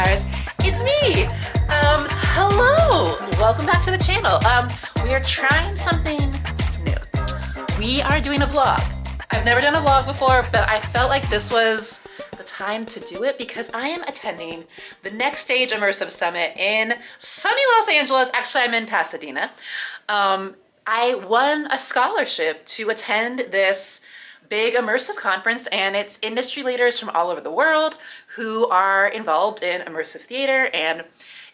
stars, it's me. Hello, welcome back to the channel. We are trying something new. We are doing a vlog. I've never done a vlog before, but I felt like this was the time to do it because I am attending the Next Stage Immersive Summit in sunny Los Angeles. Actually, I'm in Pasadena. I won a scholarship to attend this big immersive conference, and it's industry leaders from all over the world who are involved in immersive theater and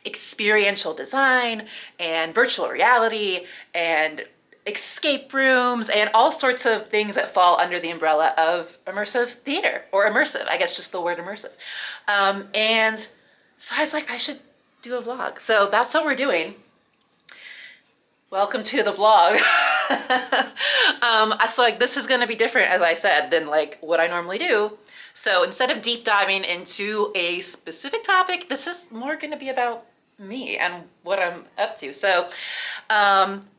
experiential design and virtual reality and escape rooms and all sorts of things that fall under the umbrella of immersive theater, or immersive, I guess just the word immersive. And so I was like, I should do a vlog. So that's what we're doing. Welcome to the vlog. So like this is gonna be different, as I said, than like what I normally do. So instead of deep diving into a specific topic, this is more gonna be about me and what I'm up to. So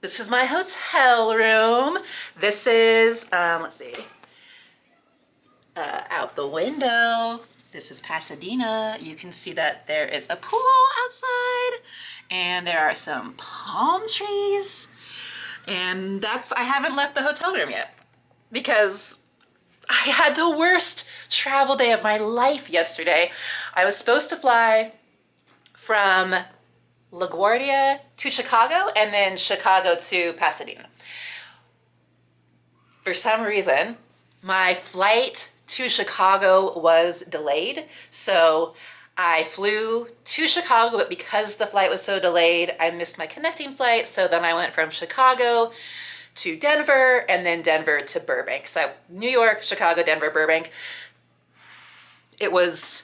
this is my hotel room. This is, let's see, out the window. This is Pasadena. You can see that there is a pool outside and there are some palm trees. And I haven't left the hotel room yet because I had the worst travel day of my life yesterday. I was supposed to fly from LaGuardia to Chicago and then Chicago to Pasadena. For some reason, my flight to Chicago was delayed. So I flew to Chicago, but because the flight was so delayed, I missed my connecting flight. So then I went from Chicago to Denver and then Denver to Burbank. So New York, Chicago, Denver, Burbank. It was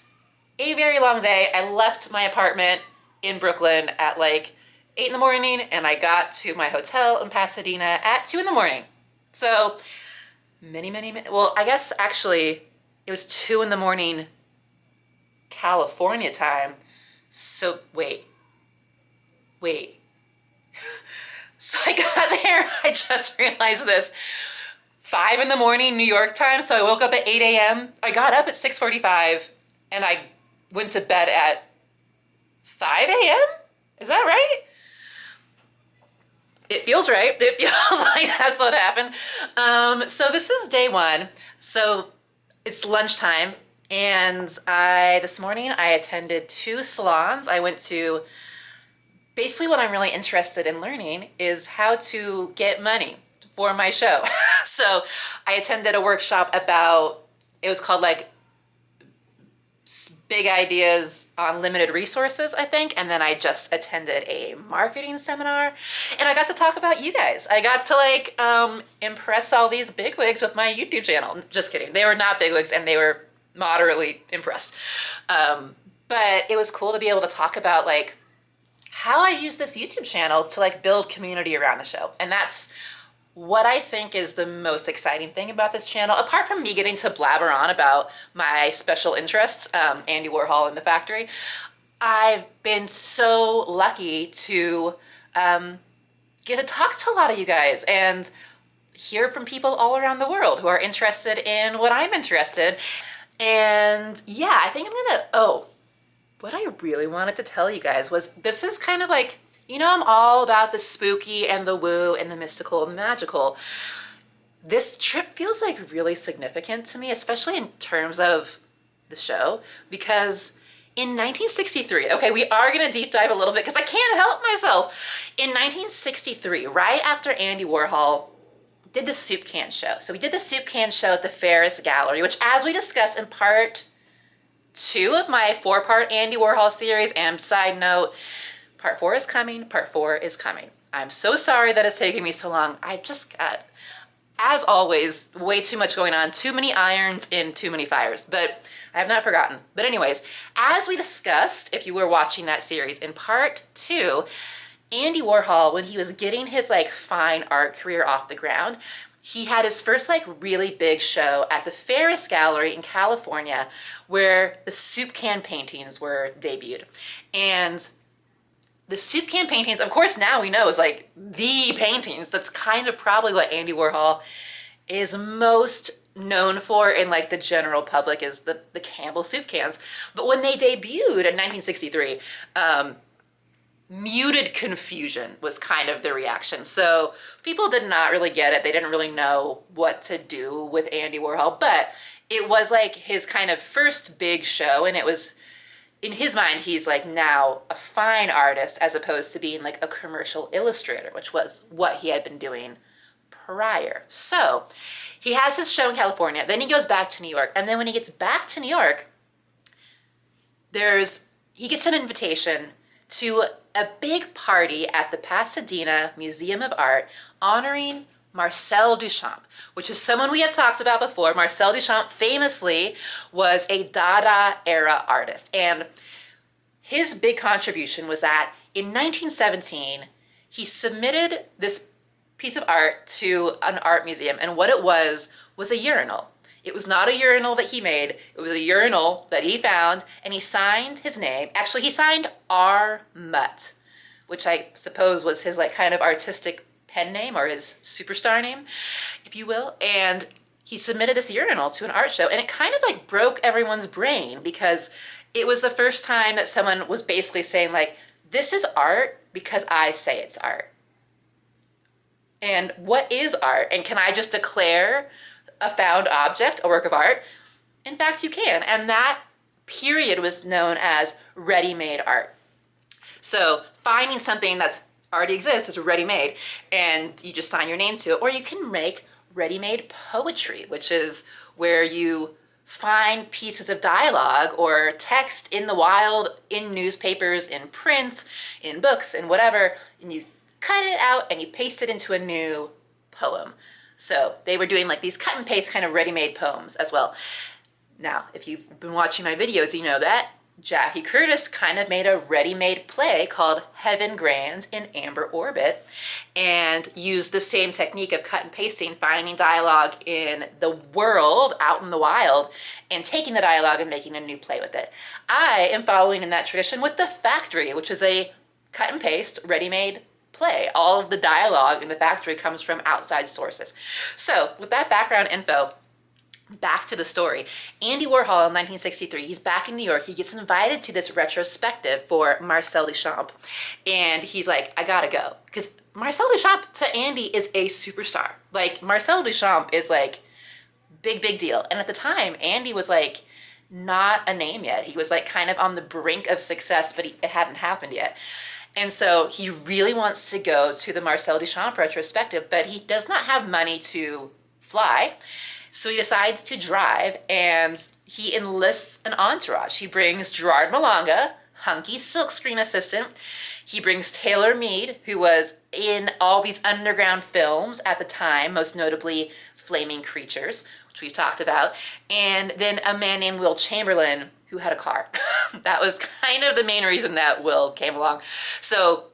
a very long day. I left my apartment in Brooklyn at like 8 in the morning and I got to my hotel in Pasadena at 2 in the morning. So many, well, I guess actually it was 2 in the morning California time. So wait. So I got there, I just realized this, 5 in the morning New York time. So I woke up at 8 a.m. I got up at 6:45 and I went to bed at 5 a.m. Is that right? It feels right. It feels like that's what happened. So this is day one. So it's lunchtime. And this morning I attended 2 salons. I went to, basically what I'm really interested in learning is how to get money for my show. So I attended a workshop about, it was called like Big Ideas on Limited Resources, I think. And then I just attended a marketing seminar and I got to talk about you guys. I got to like impress all these bigwigs with my YouTube channel. Just kidding. They were not bigwigs and they were moderately impressed. But it was cool to be able to talk about like how I use this YouTube channel to like build community around the show. And that's what I think is the most exciting thing about this channel, apart from me getting to blabber on about my special interests, Andy Warhol and the factory. I've been so lucky to get to talk to a lot of you guys and hear from people all around the world who are interested in what I'm interested in. And yeah, I think I'm gonna, what I really wanted to tell you guys was this is kind of like, you know, I'm all about the spooky and the woo and the mystical and the magical. This trip feels like really significant to me, especially in terms of the show, because in 1963, okay, we are gonna deep dive a little bit because I can't help myself. In 1963, right after Andy Warhol did the soup can show. So we did the soup can show at the Ferris Gallery, which as we discussed in part 2 of my 4-part Andy Warhol series, and side note, part 4 is coming, part 4 is coming. I'm so sorry that it's taking me so long. I've just got, as always, way too much going on, too many irons in too many fires, but I have not forgotten. But anyways, as we discussed, if you were watching that series, in part 2, Andy Warhol, when he was getting his like fine art career off the ground, he had his first like really big show at the Ferris Gallery in California where the soup can paintings were debuted. And the soup can paintings, of course now we know, is like the paintings. That's kind of probably what Andy Warhol is most known for in like the general public is the Campbell soup cans. But when they debuted in 1963, muted confusion was kind of the reaction. So people did not really get it. They didn't really know what to do with Andy Warhol, but it was like his kind of first big show, and it was, in his mind, he's like now a fine artist as opposed to being like a commercial illustrator, which was what he had been doing prior. So he has his show in California, then he goes back to New York, and then when he gets back to New York, he gets an invitation to a big party at the Pasadena Museum of Art honoring Marcel Duchamp, which is someone we have talked about before. Marcel Duchamp famously was a Dada era artist, and his big contribution was that in 1917, he submitted this piece of art to an art museum, and what it was a urinal. It was not a urinal that he made, it was a urinal that he found, and he signed his name. Actually, he signed R. Mutt, which I suppose was his like kind of artistic pen name or his superstar name, if you will. And he submitted this urinal to an art show, and it kind of like broke everyone's brain because it was the first time that someone was basically saying like, this is art because I say it's art. And what is art? And can I just declare a found object a work of art? In fact, you can. And that period was known as ready-made art. So finding something that's already exists is ready-made, and you just sign your name to it. Or you can make ready-made poetry, which is where you find pieces of dialogue or text in the wild, in newspapers, in print, in books, in whatever, and you cut it out and you paste it into a new poem. So they were doing like these cut and paste kind of ready-made poems as well. Now, if you've been watching my videos, you know that Jackie Curtis kind of made a ready-made play called Heaven Grand in Amber Orbit, and used the same technique of cut and pasting, finding dialogue in the world, out in the wild, and taking the dialogue and making a new play with it. I am following in that tradition with The Factory, which is a cut and paste, ready-made play. All of the dialogue in The Factory comes from outside sources. So with that background info, back to the story. Andy Warhol in 1963, he's back in New York. He gets invited to this retrospective for Marcel Duchamp. And he's like, I gotta go. Because Marcel Duchamp to Andy is a superstar. Like, Marcel Duchamp is like big, big deal. And at the time, Andy was like not a name yet. He was like kind of on the brink of success, but it hadn't happened yet. And so he really wants to go to the Marcel Duchamp retrospective, but he does not have money to fly. So he decides to drive, and he enlists an entourage. He brings Gerard Malanga, hunky silkscreen assistant. He brings Taylor Mead, who was in all these underground films at the time, most notably Flaming Creatures, which we've talked about, and then a man named Will Chamberlain, who had a car. That was kind of the main reason that Will came along. So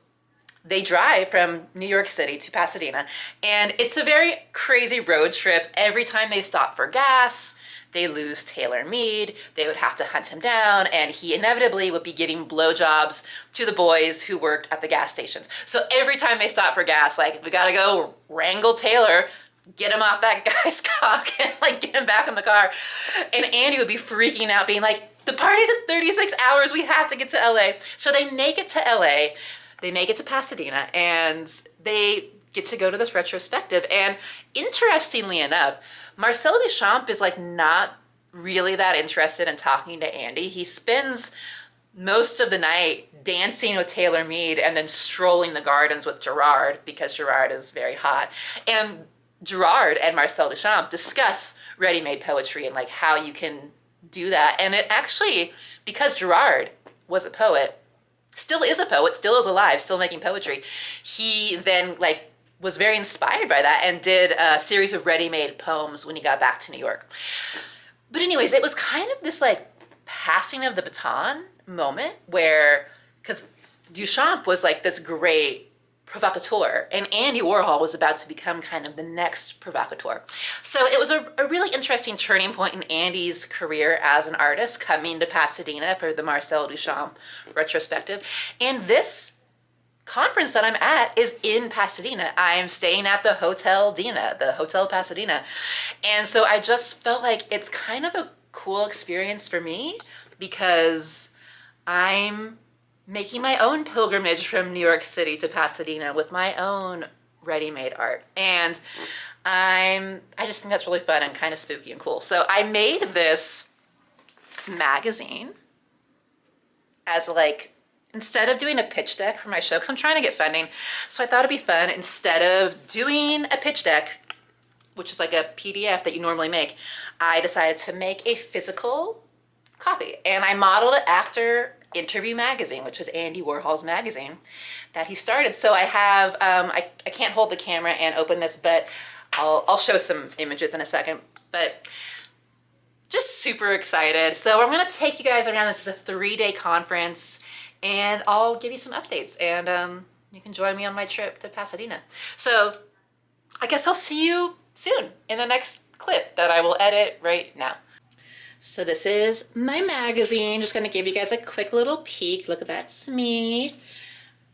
they drive from New York City to Pasadena, and it's a very crazy road trip. Every time they stop for gas, they lose Taylor Mead. They would have to hunt him down, and he inevitably would be giving blowjobs to the boys who worked at the gas stations. So every time they stop for gas, like, we gotta go wrangle Taylor, get him off that guy's cock, and like get him back in the car. And Andy would be freaking out, being like, the party's in 36 hours, we have to get to LA. So they make it to LA. They make it to Pasadena, and they get to go to this retrospective. And interestingly enough, Marcel Duchamp is like not really that interested in talking to Andy. He spends most of the night dancing with Taylor Mead and then strolling the gardens with Gerard, because Gerard is very hot. And Gerard and Marcel Duchamp discuss ready-made poetry and like how you can do that. And it actually, because Gerard was a poet, still is a poet, still is alive, still making poetry, he then like was very inspired by that and did a series of ready-made poems when he got back to New York. But anyways, it was kind of this like passing of the baton moment where, because Duchamp was like this great provocateur, and Andy Warhol was about to become kind of the next provocateur. So it was a really interesting turning point in Andy's career as an artist, coming to Pasadena for the Marcel Duchamp retrospective. And this conference that I'm at is in Pasadena. I'm staying at the Hotel Dina, the Hotel Pasadena. And so I just felt like it's kind of a cool experience for me because I'm making my own pilgrimage from New York City to Pasadena with my own ready-made art. And I just think that's really fun and kind of spooky and cool. So I made this magazine as like, instead of doing a pitch deck for my show, because I'm trying to get funding, so I thought it'd be fun, instead of doing a pitch deck, which is like a PDF that you normally make, I decided to make a physical copy. And I modeled it after Interview Magazine, which is Andy Warhol's magazine that he started. So I have, I can't hold the camera and open this, but I'll show some images in a second. But just super excited. So I'm gonna take you guys around. This is a 3-day conference, and I'll give you some updates, and you can join me on my trip to Pasadena. So I guess I'll see you soon in the next clip that I will edit right now. So this is my magazine. Just gonna give you guys a quick little peek. Look at that, it's me.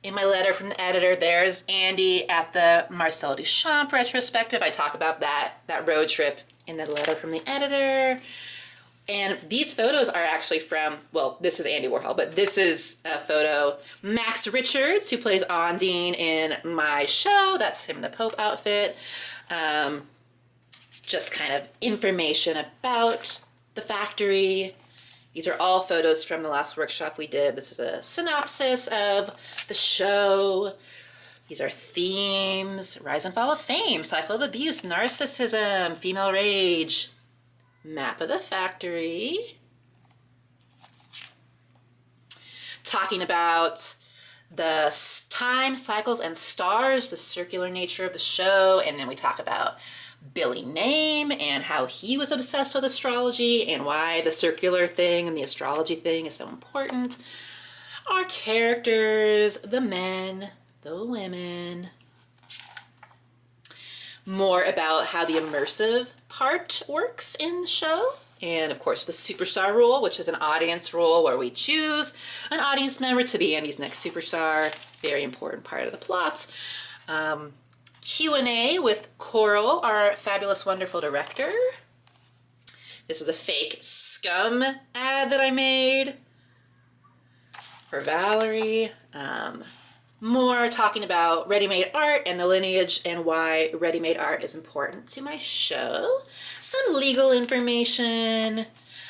In my letter from the editor, there's Andy at the Marcel Duchamp retrospective. I talk about that road trip in the letter from the editor. And these photos are actually from, well, this is Andy Warhol, but this is a photo. Max Richards, who plays Ondine in my show, that's him in the Pope outfit. Just kind of information about the factory. These are all photos from the last workshop we did. This is a synopsis of the show. These are themes: rise and fall of fame, cycle of abuse, narcissism, female rage, map of the factory. Talking about the time, cycles, and stars, the circular nature of the show. And then we talk about Billy Name and how he was obsessed with astrology and why the circular thing and the astrology thing is so important. Our characters, the men, the women. More about how the immersive part works in the show. And of course the superstar rule, which is an audience rule where we choose an audience member to be Andy's next superstar. Very important part of the plot. Q&A with Coral, our fabulous, wonderful director. This is a fake Scum ad that I made for Valerie. More talking about ready-made art and the lineage and why ready-made art is important to my show. Some legal information,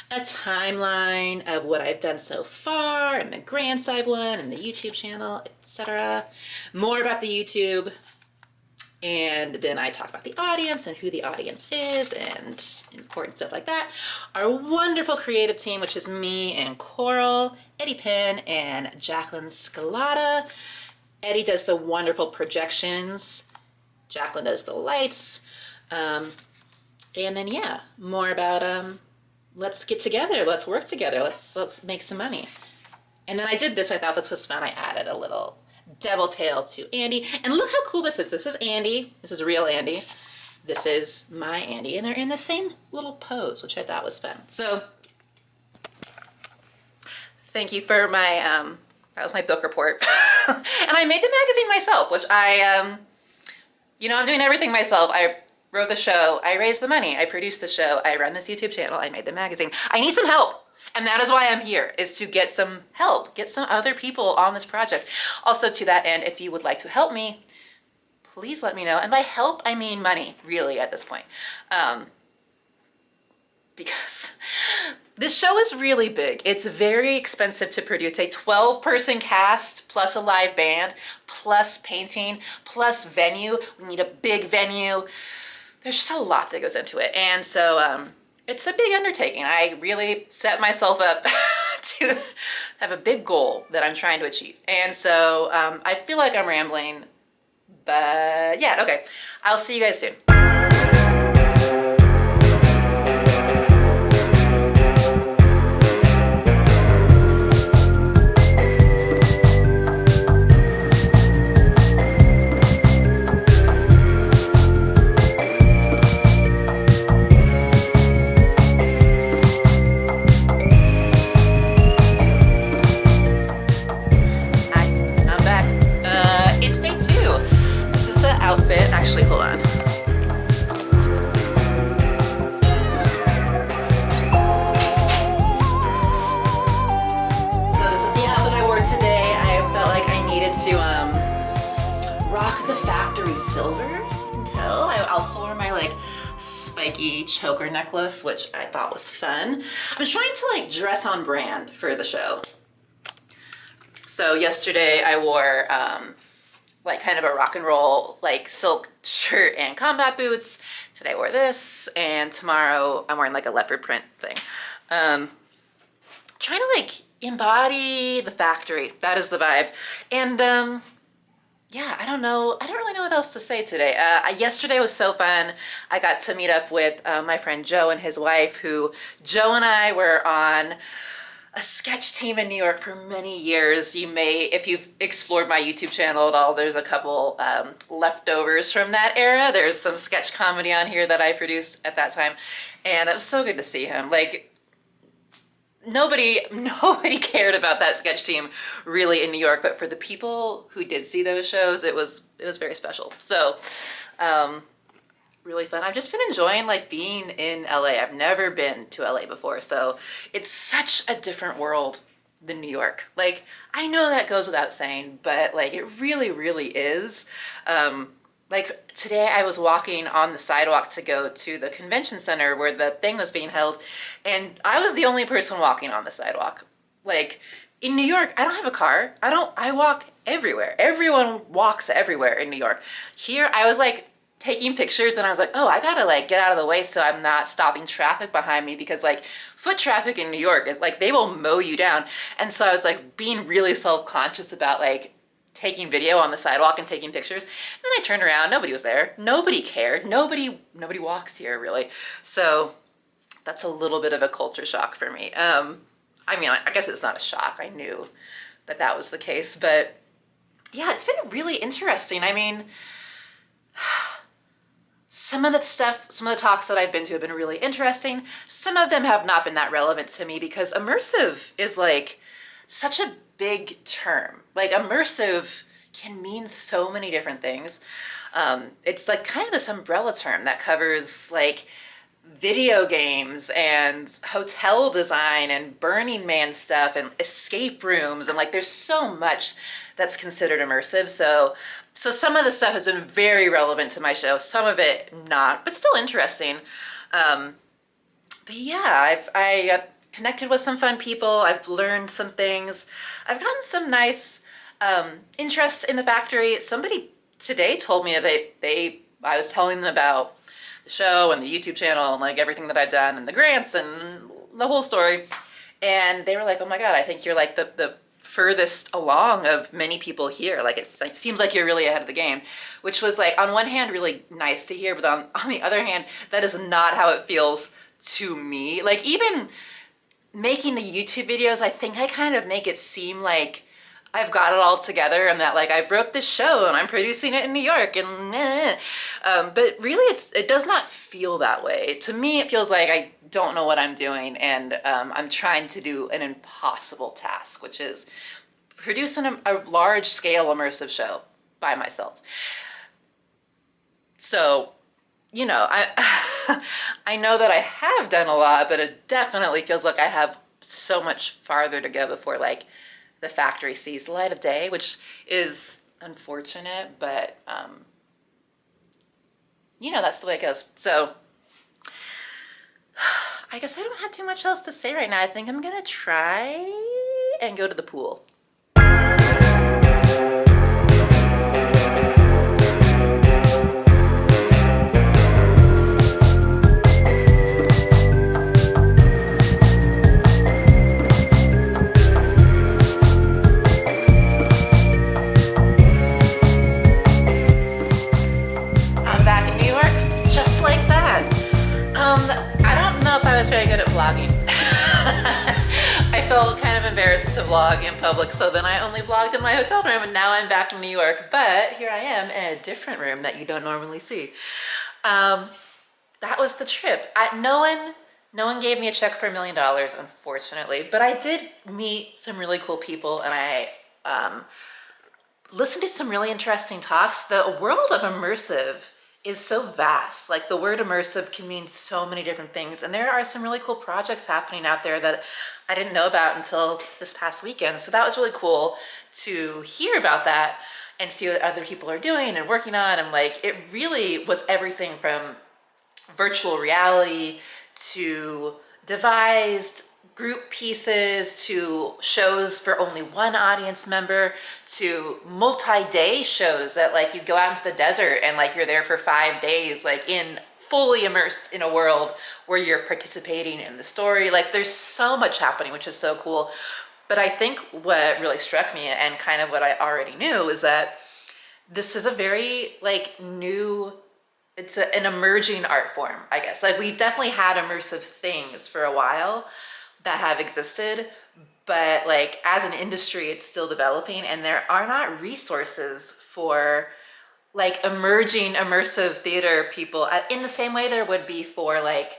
a timeline of what I've done so far and the grants I've won and the YouTube channel, etc. More about the YouTube. And then I talk about the audience and who the audience is and important stuff like that. Our wonderful creative team, which is me and Coral, Eddie Penn, and Jacqueline Scalata. Eddie does the wonderful projections. Jacqueline does the lights. And then, yeah, more about let's get together, let's work together, let's make some money. And then I did this, I thought this was fun. I added a little devil tail to Andy. And look how cool this is. This is Andy. This is real Andy. This is my Andy. And they're in the same little pose, which I thought was fun. So thank you for my, that was my book report. And I made the magazine myself, which I'm doing everything myself. I wrote the show, I raised the money, I produced the show, I run this YouTube channel, I made the magazine. I need some help. And that is why I'm here, is to get some help, get some other people on this project. Also, to that end, if you would like to help me, please let me know. And by help, I mean money, really, at this point. Because this show is really big. It's very expensive to produce. A 12-person cast, plus a live band, plus painting, plus venue. We need a big venue. There's just a lot that goes into it. And so, it's a big undertaking. I really set myself up to have a big goal that I'm trying to achieve. And so I feel like I'm rambling, but yeah, okay. I'll see you guys soon. rock the factory silver, as you can tell. I also wore my like spiky choker necklace, which I thought was fun. I'm trying to like dress on brand for the show. So yesterday I wore like kind of a rock and roll like silk shirt and combat boots. Today I wore this, and tomorrow I'm wearing like a leopard print thing. Trying to like embody the factory. That is the vibe. And yeah, I don't know. I don't really know what else to say today. Yesterday was so fun. I got to meet up with my friend Joe and his wife, who Joe and I were on a sketch team in New York for many years. You may, if you've explored my YouTube channel at all, there's a couple leftovers from that era. There's some sketch comedy on here that I produced at that time. And it was so good to see him. Like, nobody cared about that sketch team really in New York, but for the people who did see those shows, it was very special. So really fun. I've just been enjoying like being in LA. I've never been to LA before, so it's such a different world than New York. Like, I know that goes without saying, but like it really is. Like today I was walking on the sidewalk to go to the convention center where the thing was being held, and I was the only person walking on the sidewalk. Like in New York, I don't have a car. I walk everywhere. Everyone walks everywhere in New York. Here I was like taking pictures, and I was like, oh, I gotta like get out of the way so I'm not stopping traffic behind me, because like foot traffic in New York is like, they will mow you down. And so I was like being really self-conscious about like taking video on the sidewalk and taking pictures. And then I turned around, nobody was there. Nobody cared. Nobody walks here really. So that's a little bit of a culture shock for me. I mean, I guess it's not a shock. I knew that was the case, but yeah, it's been really interesting. I mean, some of the talks that I've been to have been really interesting. Some of them have not been that relevant to me, because immersive is like such a big term. Like immersive can mean so many different things. It's like kind of this umbrella term that covers like video games and hotel design and Burning Man stuff and escape rooms, and like there's so much that's considered immersive. So some of the stuff has been very relevant to my show, some of it not, but still interesting. But yeah, I connected with some fun people. I've learned some things. I've gotten some nice interest in the factory. Somebody today told me that I was telling them about the show and the YouTube channel and like everything that I've done and the grants and the whole story. And they were like, oh my God, I think you're like the furthest along of many people here. Like it seems like you're really ahead of the game, which was like on one hand really nice to hear, but on the other hand, that is not how it feels to me. Like even making the YouTube videos, I think I kind of make it seem like I've got it all together and that like I've wrote this show and I'm producing it in New York and but really it does not feel that way. To me, it feels like I don't know what I'm doing, and I'm trying to do an impossible task, which is producing a large scale immersive show by myself. So, you know, I know that I have done a lot, but it definitely feels like I have so much farther to go before like the factory sees the light of day, which is unfortunate, but you know, that's the way it goes. So I guess I don't have too much else to say right now. I think I'm gonna try and go to the pool. I felt kind of embarrassed to vlog in public, so then I only vlogged in my hotel room, and now I'm back in New York, but here I am in a different room that you don't normally see. That was the trip. No one gave me a check for $1 million, unfortunately, but I did meet some really cool people, and I listened to some really interesting talks. The world of immersive is so vast. Like the word immersive can mean so many different things, and there are some really cool projects happening out there that I didn't know about until this past weekend. So that was really cool to hear about that. and see what other people are doing and working on. And like, it really was everything from virtual reality to devised group pieces to shows for only one audience member to multi-day shows that like you go out into the desert and like you're there for 5 days, like in fully immersed in a world where you're participating in the story. Like there's so much happening, which is so cool. But I think what really struck me, and kind of what I already knew, is that this is a very like new, it's an emerging art form, I guess. Like we've definitely had immersive things for a while that have existed, but like as an industry, it's still developing, and there are not resources for like emerging immersive theater people in the same way there would be for like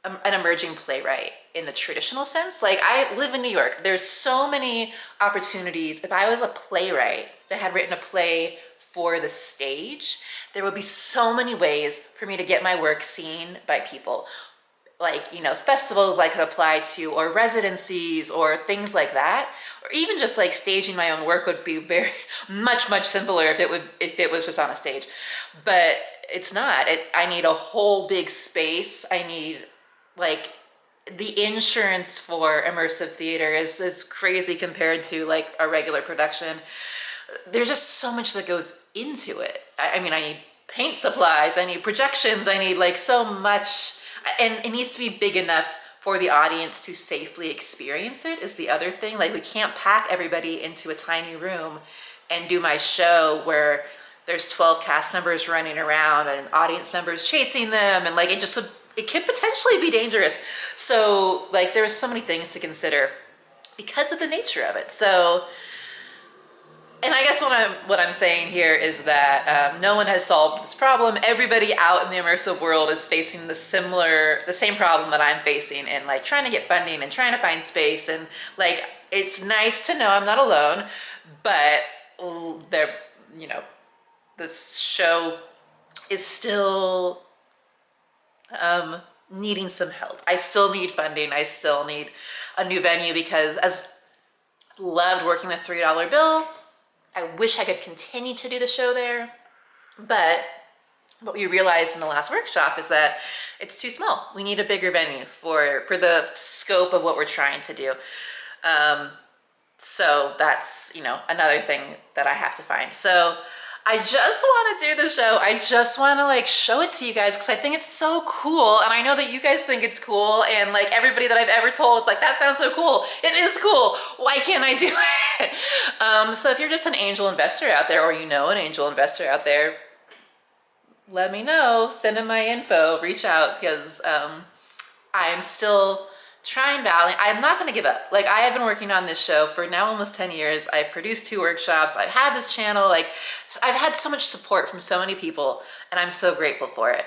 an emerging playwright in the traditional sense. Like I live in New York. There's so many opportunities. If I was a playwright that had written a play for the stage, there would be so many ways for me to get my work seen by people. Like, you know, festivals I could apply to, or residencies, or things like that. Or even just like staging my own work would be very much simpler if it was just on a stage. But it's not. I need a whole big space. I need like the insurance for immersive theater is crazy compared to like a regular production. There's just so much that goes into it. I mean, I need paint supplies, I need projections, I need like so much, and it needs to be big enough for the audience to safely experience it is the other thing. Like we can't pack everybody into a tiny room and do my show where there's 12 cast members running around and audience members chasing them, and like it could potentially be dangerous. So like there's so many things to consider because of the nature of it. So, and I guess what I'm saying here is that no one has solved this problem. Everybody out in the immersive world is facing the same problem that I'm facing, and like trying to get funding and trying to find space. And like, it's nice to know I'm not alone, but there, you know, this show is still needing some help. I still need funding. I still need a new venue, because as loved working with $3 Bill, I wish I could continue to do the show there, but what we realized in the last workshop is that it's too small. We need a bigger venue for the scope of what we're trying to do. So that's, you know, another thing that I have to find. So I just want to do the show. I just want to like show it to you guys because I think it's so cool, and I know that you guys think it's cool, and like everybody that I've ever told, it's like, that sounds so cool. It is cool. Why can't I do it? So if you're just an angel investor out there, or you know an angel investor out there, let me know. Send them my info. Reach out, because I'm still trying Valley. I'm not going to give up. Like, I have been working on this show for now almost 10 years. I've produced 2 workshops. I've had this channel. Like, I've had so much support from so many people, and I'm so grateful for it.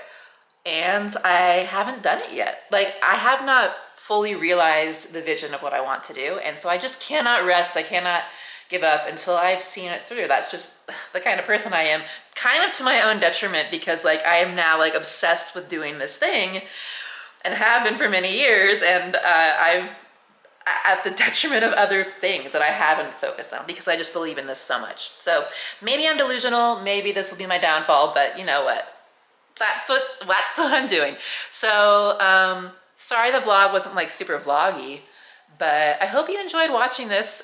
And I haven't done it yet. Like, I have not fully realized the vision of what I want to do. And so I just cannot rest. I cannot give up until I've seen it through. That's just the kind of person I am, kind of to my own detriment, because like I am now like obsessed with doing this thing, and have been for many years, and I've at the detriment of other things that I haven't focused on, because I just believe in this so much. So maybe I'm delusional, maybe this will be my downfall, but you know what? That's what I'm doing. So sorry the vlog wasn't like super vloggy, but I hope you enjoyed watching this.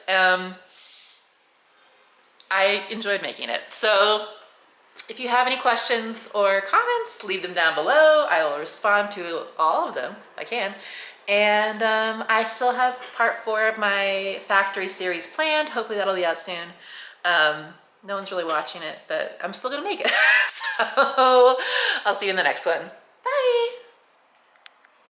I enjoyed making it. So if you have any questions or comments, leave them down below. I will respond to all of them if I can. And I still have part 4 of my factory series planned. Hopefully that'll be out soon. No one's really watching it, but I'm still gonna make it. So I'll see you in the next one.